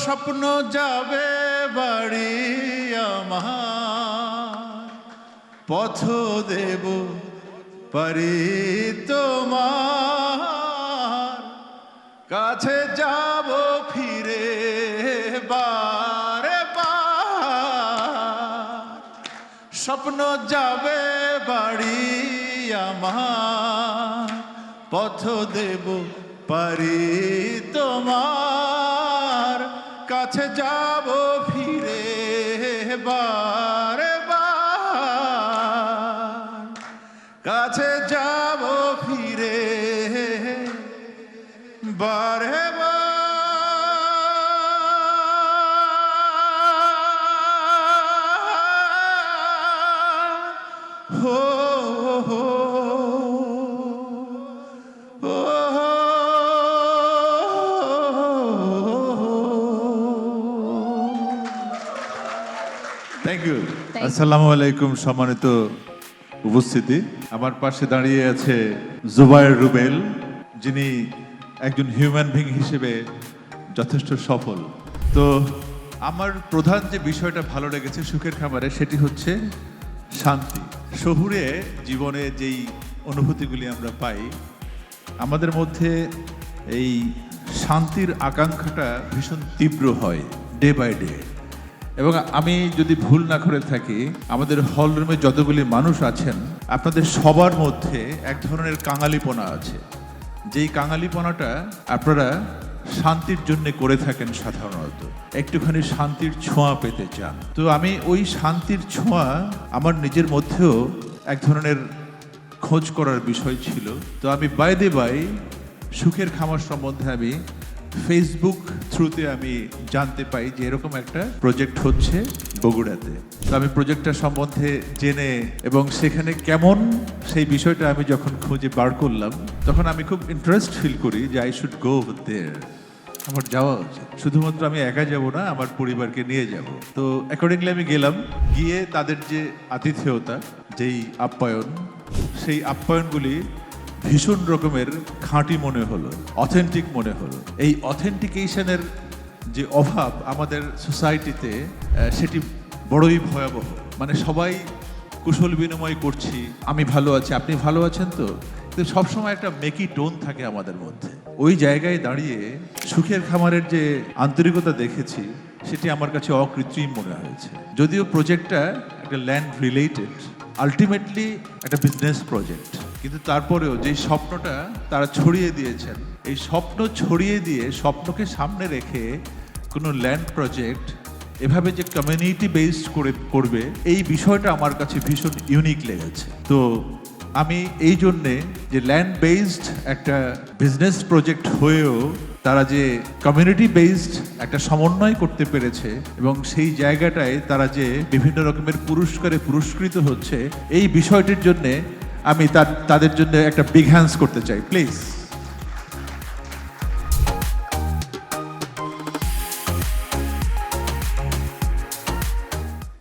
স্বপ্ন যাবে বাড়ি আমার, পথ দেব পারি তোমার, কাছে যাব ফিরে বারে বার। স্বপ্ন যাবে বাড়ি আমার, পথ দেব পারি তোমার, কাছে যাব ফিরে বারে বার, কাছে যাব ফিরে বারে বার। হো হো থ্যাংক ইউ। আসসালামু আলাইকুম সম্মানিত উপস্থিতি। আমার পাশে দাঁড়িয়ে আছে জুবায়ের রুবেল, যিনি একজন হিউম্যান বিং হিসেবে যথেষ্ট সফল। তো আমার প্রধান যে বিষয়টা ভালো লেগেছে সুখের খামারে, সেটি হচ্ছে শান্তি। শহুরে জীবনে যেই অনুভূতিগুলি আমরা পাই, আমাদের মধ্যে এই শান্তির আকাঙ্ক্ষাটা ভীষণ তীব্র হয় ডে বাই ডে। এবং আমি যদি ভুল না করে থাকি, আমাদের হল রুমে যতগুলি মানুষ আছেন, আপনাদের সবার মধ্যে এক ধরনের কাঙালিপনা আছে, যেই কাঙালিপনাটা আপনারা শান্তির জন্য করে থাকেন। সাধারণত একটুখানি শান্তির ছোঁয়া পেতে চান। তো আমি ওই শান্তির ছোঁয়া আমার নিজের মধ্যেও এক ধরনের খোঁজ করার বিষয় ছিল। তো আমি বাই সুখের খামার সম্বন্ধে আমি ফেসবুক থ্রুতে আমি জানতে পাই যে এরকম একটা প্রজেক্ট হচ্ছে বগুড়াতে। তো আমি প্রজেক্টটা সম্বন্ধে জেনে এবং সেখানে কেমন সেই বিষয়টা আমি যখন খুঁজে বার করলাম, তখন আমি খুব ইন্টারেস্ট ফিল করি যে আই শুড গো দেয়ার, আমার যাওয়া উচিত। শুধুমাত্র আমি একা যাব না, আমার পরিবারকে নিয়ে যাব। তো অ্যাকর্ডিংলি আমি গেলাম। গিয়ে তাদের যে আতিথেয়তা, যেই আপ্যায়ন, সেই আপ্যায়নগুলি ভীষণ রকমের খাঁটি মনে হলো, অথেন্টিক মনে হলো। এই অথেন্টিকেশনের যে অভাব আমাদের সোসাইটিতে, সেটি বড়ই ভয়াবহ। মানে সবাই কুশল বিনিময় করছি, আমি ভালো আছি, আপনি ভালো আছেন তো, কিন্তু সবসময় একটা মেকি টোন থাকে আমাদের মধ্যে। ওই জায়গায় দাঁড়িয়ে সুখের খামারের যে আন্তরিকতা দেখেছি, সেটি আমার কাছে অকৃত্রিম মনে হয়েছে। যদিও প্রজেক্টটা একটা ল্যান্ড রিলেটেড, আলটিমেটলি একটা বিজনেস প্রজেক্ট, কিন্তু তারপরেও যে স্বপ্নটা তারা ছড়িয়ে দিয়েছেন, এই স্বপ্ন ছড়িয়ে দিয়ে স্বপ্নকে সামনে রেখে কোনো ল্যান্ড প্রজেক্ট এভাবে যে কমিউনিটি বেসড করবে, এই বিষয়টা আমার কাছে ভীষণ ইউনিক লেগেছে। তো আমি এই জন্যে যে ল্যান্ড বেসড একটা বিজনেস প্রজেক্ট হয়েও তারা যে কমিউনিটি বেসড একটা সমন্বয় করতে পেরেছে এবং সেই জায়গাটায় তারা যে বিভিন্ন রকমের পুরস্কারে পুরস্কৃত হচ্ছে, এই বিষয়টির জন্যে আমি তাদের জন্য একটা বিগ হ্যান্ডস করতে চাই, প্লিজ।